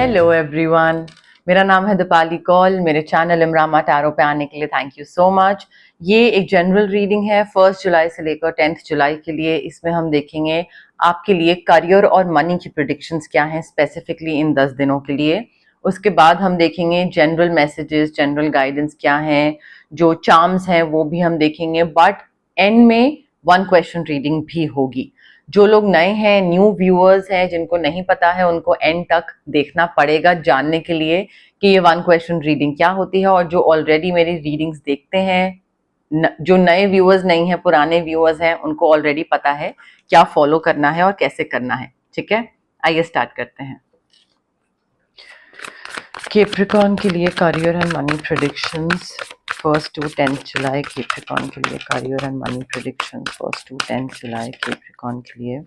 Hello everyone, मेरा नाम है दीपाली कौल। मेरे चैनल इमरामा टैरो पे आने के लिए थैंक यू सो मच। ये एक जनरल रीडिंग है 1 जुलाई से लेकर 10 जुलाई के लिए। इसमें हम देखेंगे आपके लिए करियर और मनी की प्रेडिक्शंस क्या हैं स्पेसिफिकली इन 10 दिनों के लिए। उसके बाद हम देखेंगे जनरल मैसेजेस, जनरल गाइडेंस क्या हैं, जो चार्म्स हैं वो भी हम देखेंगे। बट एंड में 1 क्वेश्चन रीडिंग भी होगी। जो लोग नए हैं, न्यू व्यूअर्स हैं, जिनको नहीं पता है, उनको एंड तक देखना पड़ेगा जानने के लिए कि ये 1 क्वेश्चन रीडिंग क्या होती है। और जो ऑलरेडी मेरी रीडिंग्स देखते हैं, जो नए व्यूअर्स नहीं है, पुराने व्यूअर्स हैं, उनको ऑलरेडी पता है क्या फॉलो करना है और कैसे करना है। ठीक है, आइए स्टार्ट करते हैं। कैप्रिकॉर्न के लिए career and money predictions 1 to 10 जुलाई। कैप्रिकॉर्न के लिए career and money predictions 1 to 10 जुलाई। कैप्रिकॉर्न के लिए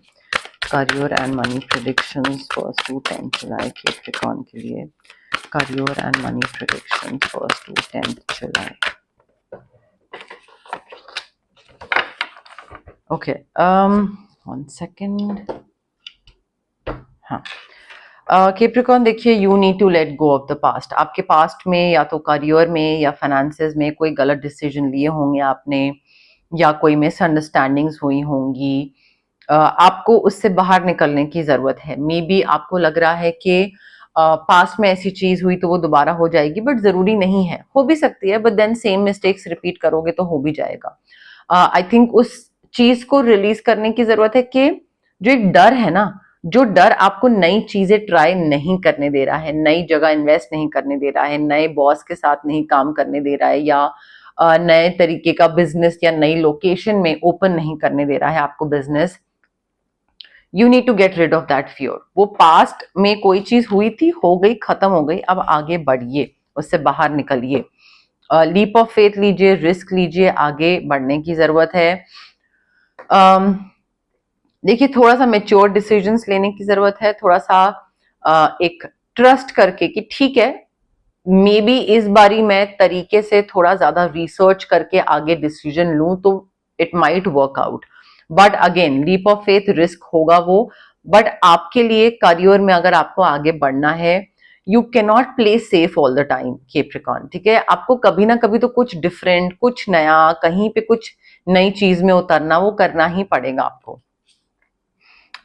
career and money predictions 1 to 10 जुलाई। कैप्रिकॉर्न के लिए career and money predictions 1 to 10 जुलाई। Okay, 1 second. हाँ, कैप्रिकॉर्न देखिए, you need to let go of the past. आपके पास्ट में या तो करियर में या फाइनेंसेस में कोई गलत डिसीजन लिए होंगे आपने, या कोई मिसअंडरस्टैंडिंग्स हुई होंगी। आपको उससे बाहर निकलने की जरूरत है। मे बी आपको लग रहा है कि पास्ट में ऐसी चीज हुई तो वो दोबारा हो जाएगी, बट जरूरी नहीं है। हो भी सकती है, but then same mistakes repeat करोगे तो हो भी जाएगा। आई थिंक उस चीज को रिलीज करने की जरूरत है कि जो एक डर है ना, जो डर आपको नई चीजें ट्राई नहीं करने दे रहा है, नई जगह इन्वेस्ट नहीं करने दे रहा है, नए बॉस के साथ नहीं काम करने दे रहा है, या नए तरीके का बिजनेस या नई लोकेशन में ओपन नहीं करने दे रहा है आपको business. You need to get rid of that fear. वो पास्ट में कोई चीज हुई थी, हो गई, खत्म हो गई, अब आगे बढ़िए, उससे बाहर निकलिए। लीप ऑफ फेथ लीजिए, रिस्क लीजिए, आगे बढ़ने की जरूरत है। देखिए, थोड़ा सा मेच्योर डिसीजंस लेने की जरूरत है। थोड़ा सा एक ट्रस्ट करके कि ठीक है, मे बी इस बारी मैं तरीके से थोड़ा ज्यादा रिसर्च करके आगे डिसीजन लूं तो it might work out. But again, leap of faith, risk होगा वो। बट आपके लिए करियर में अगर आपको आगे बढ़ना है, you can not play safe all the time Capricorn. ठीक है, आपको कभी ना कभी तो कुछ डिफरेंट, कुछ नया, कहीं पे कुछ नई चीज में उतरना, वो करना ही पड़ेगा आपको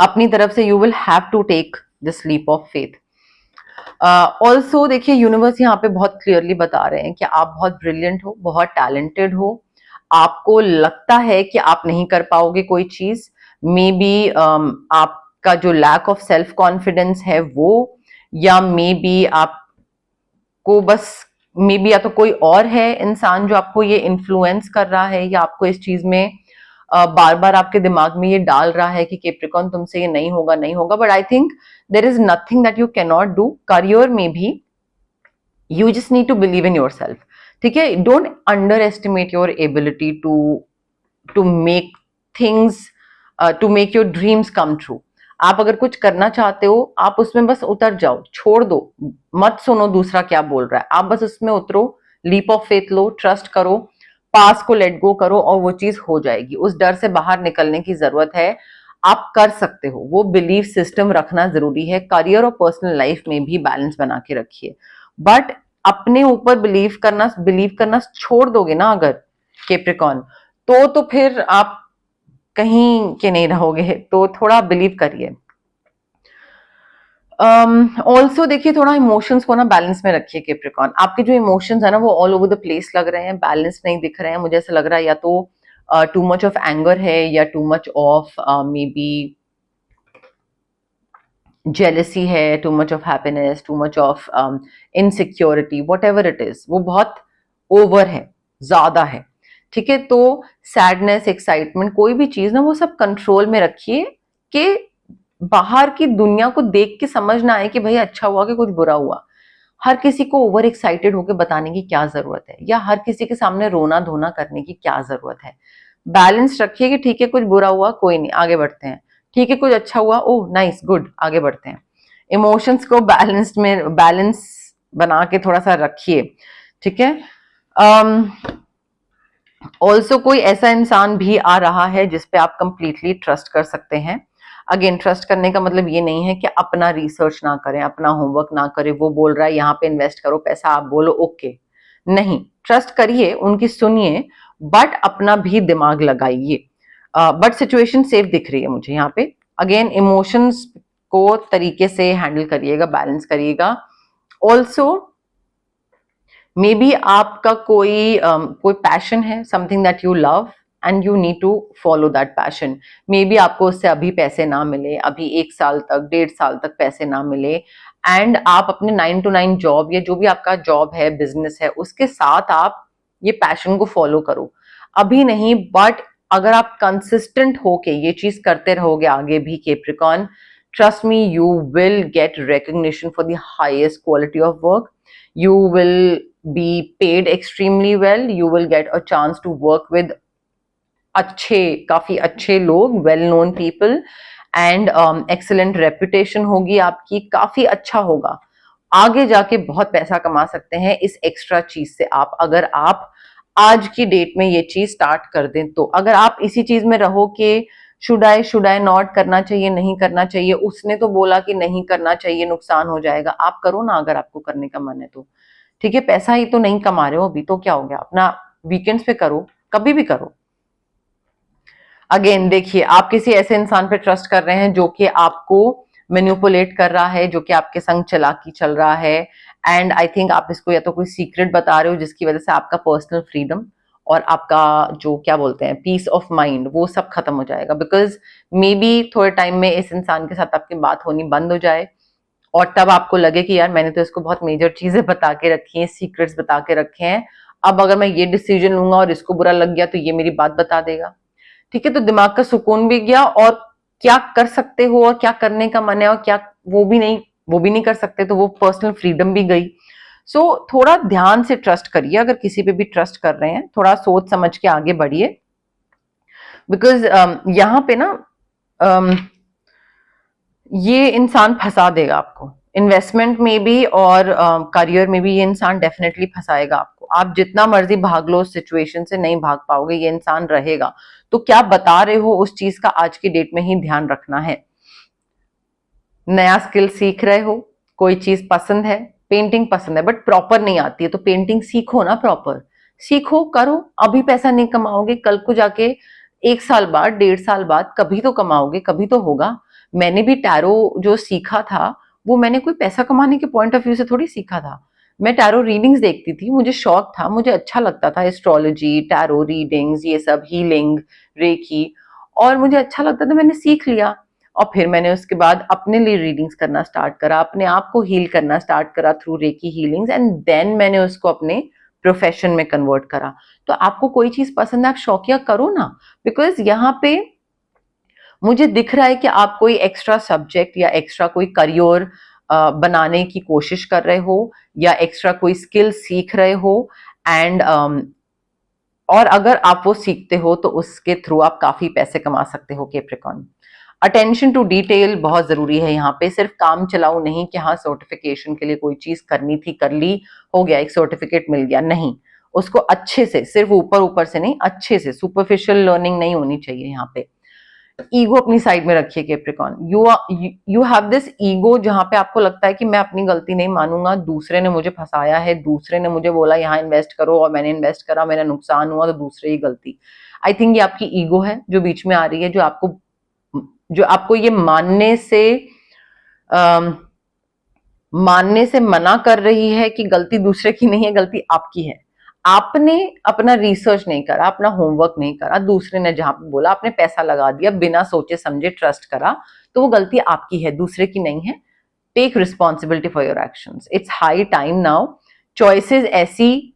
अपनी तरफ से। You will have to take this leap of faith. Also देखिए, यूनिवर्स यहाँ पे बहुत क्लियरली बता रहे हैं कि आप बहुत ब्रिलियंट हो, बहुत टैलेंटेड हो। आपको लगता है कि आप नहीं कर पाओगे कोई चीज, मे बी आपका जो लैक ऑफ सेल्फ कॉन्फिडेंस है वो, या मे बी आपको बस, मे बी या तो कोई और है इंसान जो आपको ये इन्फ्लुएंस कर रहा है, या आपको इस चीज में बार बार आपके दिमाग में ये डाल रहा है कि कैप्रिकॉर्न तुमसे ये नहीं होगा, नहीं होगा। But I think there is nothing that you can not do. Career में भी you just need to believe in your self. ठीक है, don't underestimate your ability to make things, to make your dreams come true. आप अगर कुछ करना चाहते हो, आप उसमें बस उतर जाओ, छोड़ दो, मत सुनो दूसरा क्या बोल रहा है, आप बस उसमें उतरो, लीप ऑफ फेथ लो, ट्रस्ट करो, पास को लेट गो करो, और वो चीज हो जाएगी। उस डर से बाहर निकलने की जरूरत है। आप कर सकते हो, वो बिलीफ सिस्टम रखना जरूरी है। करियर और पर्सनल लाइफ में भी बैलेंस बना के रखिए। बट अपने ऊपर बिलीव करना छोड़ दोगे ना अगर कैप्रिकॉर्न, तो फिर आप कहीं के नहीं रहोगे। तो थोड़ा बिलीव करिए। ऑल्सो देखिए, थोड़ा इमोशंस को ना बैलेंस में रखिए कैप्रिकॉर्न। आपके जो इमोशंस है ना, वो ऑल ओवर द प्लेस लग रहे हैं, बैलेंस नहीं दिख रहे हैं। मुझे ऐसा लग रहा है या तो टू मच ऑफ एंगर है, या too much of may be jealousy है, too much of happiness, too much of insecurity, whatever it is, वो बहुत ओवर है, ज्यादा है। ठीक है, तो सैडनेस, एक्साइटमेंट, कोई भी चीज ना, वो सब कंट्रोल में रखिए कि बाहर की दुनिया को देख के समझ ना आए कि भाई अच्छा हुआ कि कुछ बुरा हुआ। हर किसी को ओवर एक्साइटेड होकर बताने की क्या जरूरत है, या हर किसी के सामने रोना धोना करने की क्या जरूरत है। बैलेंस रखिए कि ठीक है, कुछ बुरा हुआ, कोई नहीं, आगे बढ़ते हैं। ठीक है, कुछ अच्छा हुआ, ओह नाइस, गुड, आगे बढ़ते हैं। इमोशंस को बैलेंस बना के थोड़ा सा रखिए। ठीक है, ऑल्सो कोई ऐसा इंसान भी आ रहा है जिसपे आप कंप्लीटली ट्रस्ट कर सकते हैं। अगेन ट्रस्ट करने का मतलब ये नहीं है कि अपना रिसर्च ना करें, अपना होमवर्क ना करें, वो बोल रहा है यहाँ पे इन्वेस्ट करो पैसा, आप बोलो ओके, नहीं, ट्रस्ट करिए, उनकी सुनिए, बट अपना भी दिमाग लगाइए। बट सिचुएशन सेफ दिख रही है मुझे यहाँ पे। अगेन इमोशंस को तरीके से हैंडल करिएगा, बैलेंस करिएगा। ऑल्सो मे बी आपका कोई पैशन है, something that you love and you need to follow that passion. Maybe आपको उससे अभी पैसे ना मिले, अभी 1 साल तक 1.5 साल तक पैसे ना मिले, एंड आप अपने 9 to 9 जॉब या जो भी आपका जॉब है, बिजनेस है, उसके साथ आप ये पैशन को फॉलो करो। अभी नहीं, बट अगर आप कंसिस्टेंट होके ये चीज करते रहोगे आगे भी Capricorn, trust me, you will get recognition for the highest quality of work. You will be paid extremely well. You will get a chance to work with काफी अच्छे लोग, well known people, and excellent reputation होगी आपकी, काफी अच्छा होगा। आगे जाके बहुत पैसा कमा सकते हैं इस एक्स्ट्रा चीज से आप, अगर आप आज की डेट में ये चीज स्टार्ट कर दें तो। अगर आप इसी चीज में रहो कि शुड आई नॉट, करना चाहिए नहीं करना चाहिए, उसने तो बोला कि नहीं करना चाहिए, नुकसान हो जाएगा, आप करो ना अगर आपको करने का मन है तो। ठीक है, पैसा ही तो नहीं कमा रहे हो अभी, तो क्या हो गया, अपना वीकेंड्स पे करो, कभी भी करो। अगेन देखिए, आप किसी ऐसे इंसान पे ट्रस्ट कर रहे हैं जो कि आपको मैनिपुलेट कर रहा है, जो कि आपके संग चालाकी चल रहा है, एंड आई थिंक आप इसको या तो कोई सीक्रेट बता रहे हो जिसकी वजह से आपका पर्सनल फ्रीडम और आपका जो क्या बोलते हैं पीस ऑफ माइंड, वो सब खत्म हो जाएगा। बिकॉज मे बी थोड़े टाइम में इस इंसान के साथ आपकी बात होनी बंद हो जाए, और तब आपको लगे कि यार मैंने तो इसको बहुत मेजर चीजें बता के रखी हैं, सीक्रेट्स बता के रखे हैं, अब अगर मैं ये डिसीजन लूंगा और इसको बुरा लग गया तो ये मेरी बात बता देगा। ठीक है, तो दिमाग का सुकून भी गया, और क्या कर सकते हो और क्या करने का मन है और क्या वो भी नहीं कर सकते, तो वो पर्सनल फ्रीडम भी गई। सो थोड़ा ध्यान से ट्रस्ट करिए, अगर किसी पे भी ट्रस्ट कर रहे हैं थोड़ा सोच समझ के आगे बढ़िए। बिकॉज यहाँ पे ना ये इंसान फंसा देगा आपको, इन्वेस्टमेंट में भी और करियर में भी ये इंसान डेफिनेटली फंसाएगा आपको। आप जितना मर्जी भाग लो उस सिचुएशन से, नहीं भाग पाओगे, ये इंसान रहेगा। तो क्या बता रहे हो उस चीज का आज की डेट में ही ध्यान रखना है। नया स्किल सीख रहे हो, कोई चीज पसंद है, पेंटिंग पसंद है बट प्रॉपर नहीं आती है, तो पेंटिंग सीखो ना, प्रॉपर सीखो, करो। अभी पैसा नहीं कमाओगे, कल को जाके 1 साल बाद 1.5 साल बाद कभी तो कमाओगे, कभी तो होगा। मैंने भी टैरो जो सीखा था वो मैंने कोई पैसा कमाने के पॉइंट ऑफ व्यू से थोड़ी सीखा था। मैं टैरो रीडिंग्स देखती थी, मुझे शौक था, मुझे अच्छा लगता था, एस्ट्रोलॉजी, टैरो रीडिंग्स, ये सब, हीलिंग, रेकी, और मुझे अच्छा लगता था, मैंने सीख लिया। और फिर मैंने उसके बाद अपने लिए रीडिंग्स करना स्टार्ट करा, अपने आप को हील करना स्टार्ट करा through reiki healings, and then मैंने उसको अपने प्रोफेशन में कन्वर्ट करा। तो आपको कोई चीज पसंद है, आप शौकिया करो ना। बिकॉज यहाँ पे मुझे दिख रहा है कि आप कोई एक्स्ट्रा सब्जेक्ट या एक्स्ट्रा कोई करियर बनाने की कोशिश कर रहे हो, या एक्स्ट्रा कोई स्किल सीख रहे हो, एंड और अगर आप वो सीखते हो तो उसके थ्रू आप काफी पैसे कमा सकते हो कैप्रिकॉर्न। अटेंशन टू डिटेल बहुत जरूरी है यहाँ पे, सिर्फ काम चलाओ नहीं कि हाँ सर्टिफिकेशन के लिए कोई चीज करनी थी, कर ली, हो गया, एक सर्टिफिकेट मिल गया, नहीं, उसको अच्छे से, सिर्फ ऊपर ऊपर से नहीं, अच्छे से, सुपरफिशियल लर्निंग नहीं होनी चाहिए यहाँ पे। ईगो अपनी साइड में रखिए Capricorn. You have this ego जहां पे आपको लगता है कि मैं अपनी गलती नहीं मानूंगा, दूसरे ने मुझे फंसाया है, दूसरे ने मुझे बोला यहाँ इन्वेस्ट करो और मैंने इन्वेस्ट करा, मेरा नुकसान हुआ, तो दूसरे ही गलती। आई थिंक ये आपकी ईगो है जो बीच में आ रही है, जो आपको ये मानने से मना कर रही है कि गलती दूसरे की नहीं है, गलती आपकी है। आपने अपना रिसर्च नहीं करा, अपना होमवर्क नहीं करा, दूसरे ने जहां पे बोला आपने पैसा लगा दिया, बिना सोचे समझे ट्रस्ट करा, तो वो गलती आपकी है, दूसरे की नहीं है। Take responsibility for your actions. It's high time now, choices ऐसी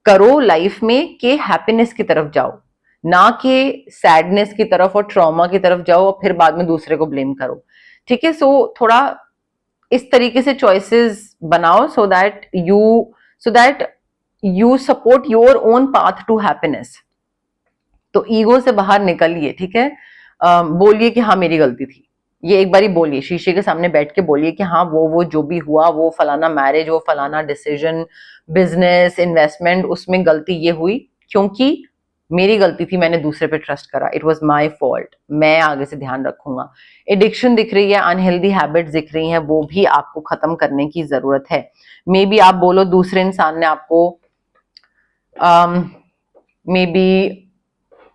करो लाइफ में कि हैप्पीनेस की तरफ जाओ, ना कि सैडनेस की तरफ और ट्रॉमा की तरफ जाओ और फिर बाद में दूसरे को ब्लेम करो। ठीक है, सो थोड़ा इस तरीके से चॉइसेस बनाओ, so that you support your own path to happiness. तो ईगो से बाहर निकलिए, ठीक है। बोलिए कि हाँ मेरी गलती थी, ये एक बारी बोलिए, शीशे के सामने बैठ के बोलिए कि हाँ वो जो भी हुआ, वो फलाना मैरिज, वो फलाना डिसीजन, बिजनेस, इन्वेस्टमेंट, उसमें गलती ये हुई क्योंकि मेरी गलती थी, मैंने दूसरे पे ट्रस्ट करा, इट वॉज माई फॉल्ट, मैं आगे से ध्यान रखूंगा। एडिक्शन दिख रही है, अनहेल्दी हैबिट्स दिख रही हैं, वो भी आपको खत्म करने की जरूरत है। मे बी आप बोलो दूसरे इंसान ने आपको मे बी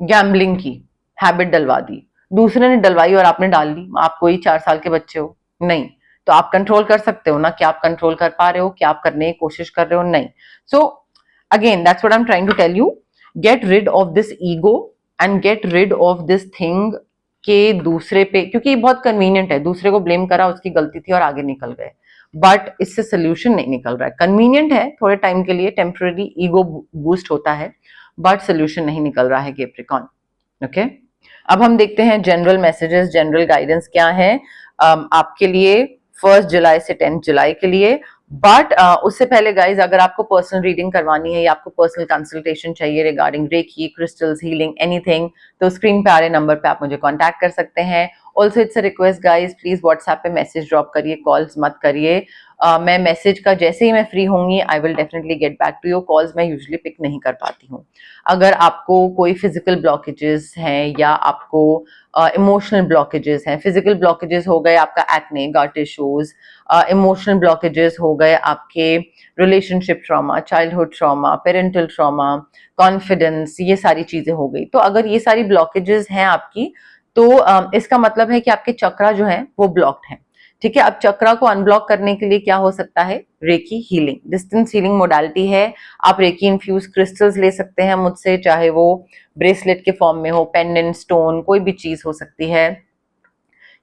गैम्बलिंग की हैबिट डलवा दी, दूसरे ने डलवाई और आपने डाल ली, आप कोई 4 साल के बच्चे हो नहीं, तो आप कंट्रोल कर सकते हो ना कि आप कंट्रोल कर पा रहे हो, कि आप करने की कोशिश कर रहे हो, नहीं। So again that's what I am trying to tell you, get rid of this ego and get rid of this thing के दूसरे पे, क्योंकि ये बहुत कन्वीनियंट है, दूसरे को ब्लेम करा, उसकी गलती थी और आगे निकल गए, बट इससे सोल्यूशन नहीं निकल रहा है। कन्वीनियंट है थोड़े टाइम के लिए, टेम्पररी ईगो बूस्ट होता है, बट सोल्यूशन नहीं निकल रहा है कैप्रिकॉन। ओके, अब हम देखते हैं जनरल मैसेजेस, जनरल गाइडेंस क्या है आपके लिए 1 जुलाई से 10 जुलाई के लिए। बट उससे पहले गाइज, अगर आपको पर्सनल रीडिंग करवानी है या आपको पर्सनल कंसल्टेशन चाहिए regarding reiki, crystals, healing, anything, तो स्क्रीन पे आ रहे नंबर पे आप मुझे कांटेक्ट कर सकते हैं। Also it's a request guys, please WhatsApp पे मैसेज ड्रॉप करिए, कॉल्स मत करिए। मैं मैसेज का जैसे ही मैं फ्री होंगी I will definitely get back to your calls, मैं यूजुअली पिक नहीं कर पाती हूँ। अगर आपको कोई फिजिकल ब्लॉकेजेस हैं या आपको इमोशनल ब्लॉकेजेस हैं, फिजिकल ब्लॉकेजेस हो गए आपका एक्ने, गट इश्यूज, इमोशनल ब्लॉकेजेस हो गए आपके relationship trauma, childhood trauma, parental trauma, confidence, ये सारी चीजें हो गई, तो अगर ये सारी ब्लॉकेजेस हैं आपकी, तो इसका मतलब है कि आपके चक्रा जो है वो ब्लॉक्ड है। ठीक है, अब चक्रा को अनब्लॉक करने के लिए क्या हो सकता है, recce healing, distance healing modality है। आप रेकी इन्फ्यूज क्रिस्टल्स ले सकते हैं मुझसे, चाहे वो ब्रेसलेट के फॉर्म में हो, पेंडेंट, स्टोन, कोई भी चीज हो सकती है,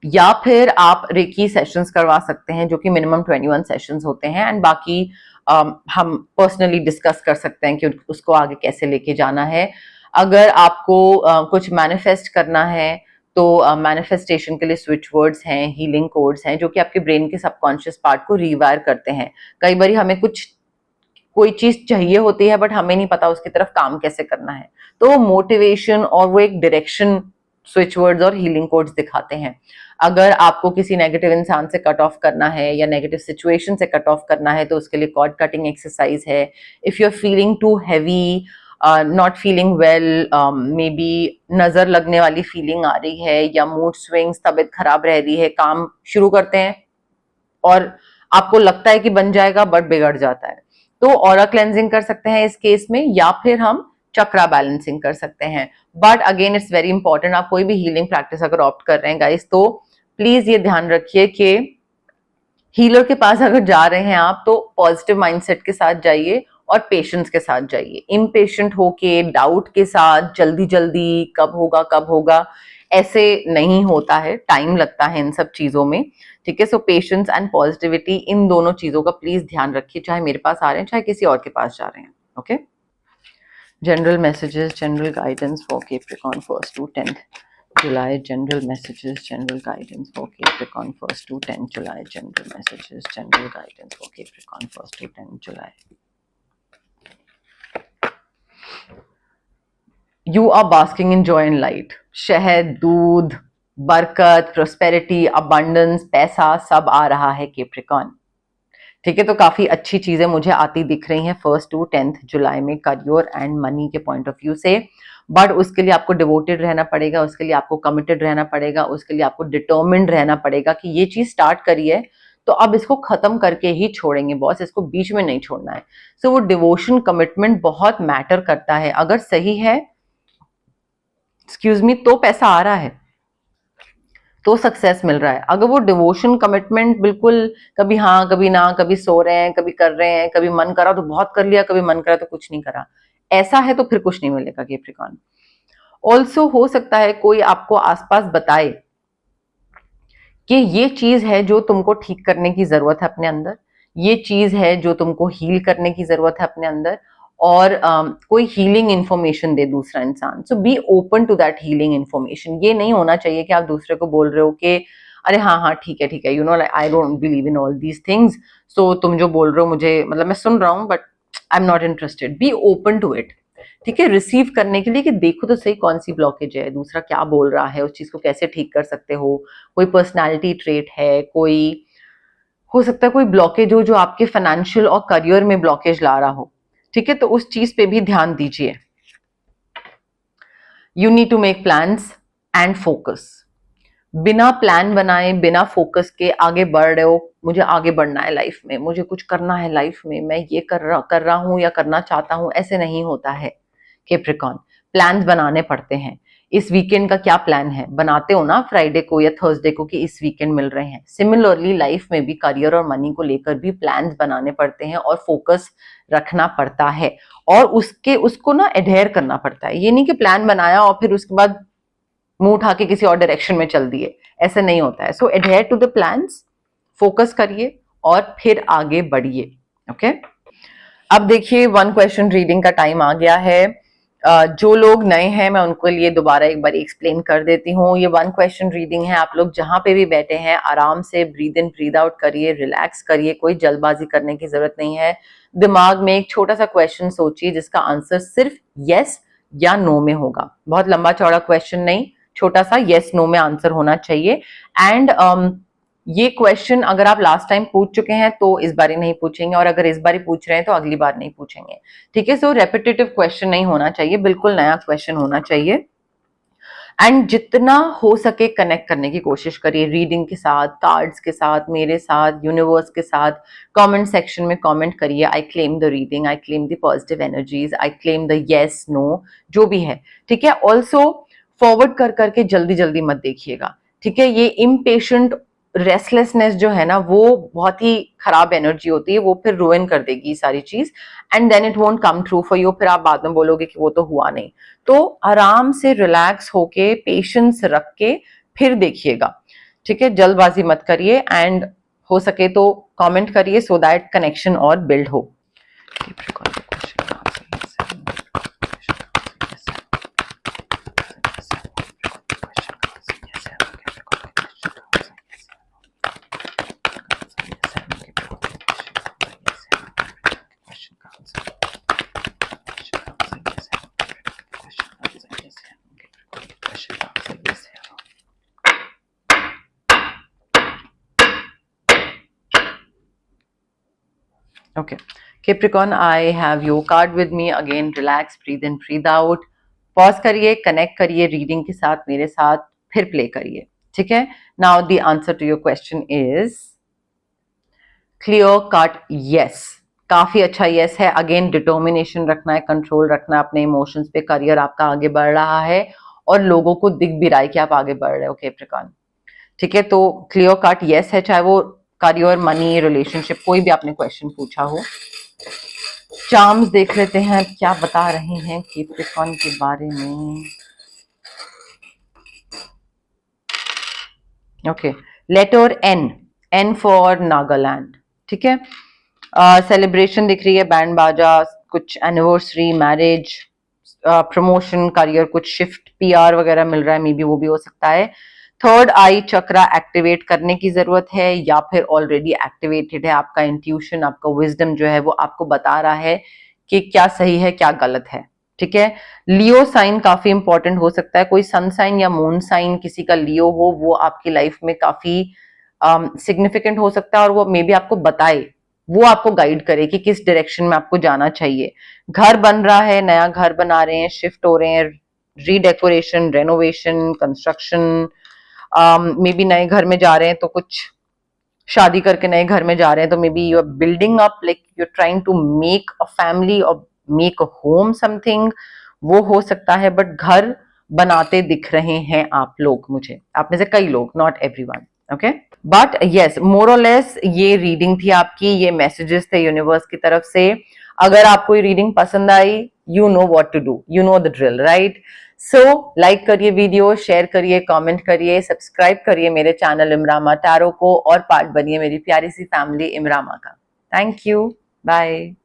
या फिर आप रेकी सेशंस करवा सकते हैं जो कि मिनिमम 21 सेशंस होते हैं, एंड बाकी हम पर्सनली डिस्कस कर सकते हैं कि उसको आगे कैसे लेके जाना है। अगर आपको कुछ मैनिफेस्ट करना है तो मैनिफेस्टेशन के लिए स्विच वर्ड्स हैं, हीलिंग कोड्स हैं, जो कि आपके ब्रेन के सबकॉन्शियस पार्ट को रिवायर करते हैं। कई बार हमें कोई चीज चाहिए होती है बट हमें नहीं पता उसकी तरफ काम कैसे करना है, तो मोटिवेशन और वो एक डायरेक्शन स्विच वर्ड्स और हीलिंग कोड्स दिखाते हैं। अगर आपको किसी नेगेटिव इंसान से कट ऑफ करना है या नेगेटिव सिचुएशन से कट ऑफ करना है तो उसके लिए कॉर्ड कटिंग एक्सरसाइज है। If you are feeling too heavy, not feeling well, maybe नजर लगने वाली फीलिंग आ रही है या मूड स्विंग्स, तबीयत खराब रह रही है, काम शुरू करते हैं और आपको लगता है कि बन जाएगा बट बिगड़ जाता है, तो ऑरा क्लेंजिंग कर सकते हैं इस केस में, या फिर हम चक्रा बैलेंसिंग कर सकते हैं। But again it's very important, आप कोई भी हीलिंग प्रैक्टिस अगर ऑप्ट कर रहे हैं गाइस, तो प्लीज ये ध्यान रखिए कि हीलर के पास अगर जा रहे हैं आप तो पॉजिटिव माइंडसेट के साथ जाइए और पेशेंस के साथ जाइए। इम्पेशेंट होके, डाउट के साथ, जल्दी जल्दी कब होगा ऐसे नहीं होता है, टाइम लगता है इन सब चीजों में। ठीक है, सो पेशेंस एंड पॉजिटिविटी, इन दोनों चीजों का प्लीज ध्यान रखिए, चाहे मेरे पास आ रहे हैं चाहे किसी और के पास जा रहे हैं। Okay, general messages, general guidance for Capricorn 1st to 10th July, general messages, general guidance for Capricorn 1st to 10th July, general messages, general guidance for Capricorn 1st to 10th July. You are basking in joy and light. शहद, दूध, बरकत, prosperity, abundance, पैसा सब आ रहा है Capricorn. ठीक है, तो काफी अच्छी चीजें मुझे आती दिख रही हैं 1st to 10th जुलाई में करियर एंड मनी के पॉइंट ऑफ व्यू से। बट उसके लिए आपको डिवोटेड रहना पड़ेगा, उसके लिए आपको कमिटेड रहना पड़ेगा, उसके लिए आपको डिटर्मिन्ड रहना पड़ेगा कि ये चीज स्टार्ट करी है तो अब इसको खत्म करके ही छोड़ेंगे बॉस, इसको बीच में नहीं छोड़ना है। सो वो डिवोशन, कमिटमेंट बहुत मैटर करता है। अगर सही है, एक्सक्यूज मी, तो पैसा आ रहा है, तो सक्सेस मिल रहा है। अगर वो डिवोशन, कमिटमेंट बिल्कुल कभी हाँ कभी ना, कभी सो रहे हैं कभी कर रहे हैं, कभी मन करा तो बहुत कर लिया, कभी मन करा तो कुछ नहीं करा, ऐसा है तो फिर कुछ नहीं मिलेगा कैप्रिकॉर्न। ऑल्सो हो सकता है कोई आपको आसपास बताए कि ये चीज है जो तुमको ठीक करने की जरूरत है अपने अंदर, ये चीज है जो तुमको हील करने की जरूरत है अपने अंदर, और कोई हीलिंग इंफॉर्मेशन दे दूसरा इंसान। So be open to that healing information. ये नहीं होना चाहिए कि आप दूसरे को बोल रहे हो कि अरे हाँ हाँ ठीक है, you know I don't believe in all these things, so तुम जो बोल रहे हो मुझे, मतलब मैं सुन रहा हूँ but I am not interested. Be open to it, ठीक है, रिसीव करने के लिए कि देखो तो सही कौन सी ब्लॉकेज है, दूसरा क्या बोल रहा है, उस चीज को कैसे ठीक कर सकते हो। कोई पर्सनैलिटी ट्रेट है, कोई हो सकता है कोई ब्लॉकेज हो जो आपके फाइनेंशियल और करियर में ब्लॉकेज ला रहा हो। ठीक है, तो उस चीज पे भी ध्यान दीजिए। You need to make plans and focus. बिना प्लान बनाए, बिना फोकस के आगे बढ़ रहे हो, मुझे आगे बढ़ना है लाइफ में, मुझे कुछ करना है लाइफ में, मैं ये कर रहा हूं या करना चाहता हूं, ऐसे नहीं होता है कैप्रिकॉर्न। प्लान्स बनाने पड़ते हैं। इस वीकेंड का क्या प्लान है, बनाते हो ना फ्राइडे को या थर्सडे को कि इस वीकेंड मिल रहे हैं। सिमिलरली लाइफ में भी करियर और मनी को लेकर भी प्लान्स बनाने पड़ते हैं और फोकस रखना पड़ता है और उसको ना एडहेयर करना पड़ता है। ये नहीं कि प्लान बनाया और फिर उसके बाद मुंह उठा के किसी और डायरेक्शन में चल दिए, ऐसे नहीं होता है। So adhere to the plans, focus करिए और फिर आगे बढ़िए। ओके, अब देखिए 1 क्वेश्चन रीडिंग का टाइम आ गया है। जो लोग नए हैं मैं उनको लिए दोबारा एक बार एक्सप्लेन कर देती हूँ। ये 1 क्वेश्चन रीडिंग है। आप लोग जहां पे भी बैठे हैं आराम से ब्रीद इन ब्रीद आउट करिए, रिलैक्स करिए, कोई जल्दबाजी करने की जरूरत नहीं है। दिमाग में एक छोटा सा क्वेश्चन सोचिए जिसका आंसर सिर्फ यस या नो में होगा। बहुत लंबा चौड़ा क्वेश्चन नहीं, छोटा सा यस नो में आंसर होना चाहिए। एंड ये क्वेश्चन अगर आप लास्ट टाइम पूछ चुके हैं तो इस बारी नहीं पूछेंगे, और अगर इस बारी पूछ रहे हैं तो अगली बार नहीं पूछेंगे। ठीक है, सो रेपिटेटिव क्वेश्चन नहीं होना चाहिए, बिल्कुल नया क्वेश्चन होना चाहिए। एंड जितना हो सके कनेक्ट करने की कोशिश करिए रीडिंग के साथ, कार्ड्स के साथ, मेरे साथ, यूनिवर्स के साथ। कमेंट सेक्शन में कमेंट करिए, I claim the reading, I claim the positive energies, I claim the yes no, जो भी है। ठीक है, ऑल्सो फॉरवर्ड कर करके जल्दी जल्दी मत देखिएगा। ठीक है, ये इम्पेशेंट रेस्टलेसनेस जो है ना वो बहुत ही खराब एनर्जी होती है, वो फिर रुइन कर देगी सारी चीज and then it won't come true for you. फिर आप बाद में बोलोगे कि वो तो हुआ नहीं। तो आराम से रिलैक्स होके पेशेंस रख के फिर देखिएगा। ठीक है, जल्दबाजी मत करिए एंड हो सके तो कमेंट करिए सो दैट कनेक्शन और बिल्ड हो। Okay, Capricorn, I have your card with me. Again, relax, breathe in, breathe out. Pause करिए, connect करिए रीडिंग के साथ मेरे साथ, फिर प्ले करिए। ठीक है, now the answer to your question is clear cut yes. काफी अच्छा yes है। अगेन डिटर्मिनेशन रखना है, कंट्रोल रखना है अपने इमोशंस पे। करियर आपका आगे बढ़ रहा है और लोगों को दिख भी रहा है कि आप आगे बढ़ रहे हो कैप्रिकॉर्न। ठीक है, तो क्लियर कट yes है, चाहे वो करियर, मनी, रिलेशनशिप, कोई भी आपने क्वेश्चन पूछा हो। चार्म्स देख लेते हैं क्या बता रहे हैं कैप्रिकॉर्न के बारे में। Okay, letter N, N for Nagaland. ठीक है, सेलिब्रेशन दिख रही है, बैंड बाजा, कुछ एनिवर्सरी, मैरिज, प्रमोशन, करियर, कुछ शिफ्ट, पीआर वगैरह मिल रहा है, मे बी वो भी हो सकता है। थर्ड आई चक्रा एक्टिवेट करने की जरूरत है या फिर ऑलरेडी एक्टिवेटेड है। आपका इंट्यूशन, आपका विजडम जो है वो आपको बता रहा है कि क्या सही है क्या गलत है। ठीक है, लियो साइन काफी इंपॉर्टेंट हो सकता है। कोई सन साइन या मून साइन किसी का लियो हो, वो आपकी लाइफ में काफी सिग्निफिकेंट हो सकता है और वो मे बी आपको बताए, वो आपको गाइड करे कि किस डायरेक्शन में आपको जाना चाहिए। घर बन रहा है, नया घर बना रहे हैं, शिफ्ट हो रहे हैं, रीडेकोरेशन, रेनोवेशन, कंस्ट्रक्शन, मे बी नए घर में जा रहे हैं तो कुछ शादी करके नए घर में जा रहे हैं तो maybe you are building up, like you are trying to make a family और मेक अ होम समथिंग, वो हो सकता है। बट घर बनाते दिख रहे हैं आप लोग, मुझे आप में से कई लोग, not everyone. Okay, but yes, more और लेस ये रीडिंग थी आपकी, ये मैसेजेस थे यूनिवर्स की तरफ से। अगर आपको ये रीडिंग पसंद आई, you know what to do, you know the drill, right? So like करिए वीडियो, शेयर करिए, कमेंट करिए, सब्सक्राइब करिए मेरे चैनल इमरामा टैरो को और पार्ट बनिए मेरी प्यारी सी फैमिली इमरामा का। Thank you, bye.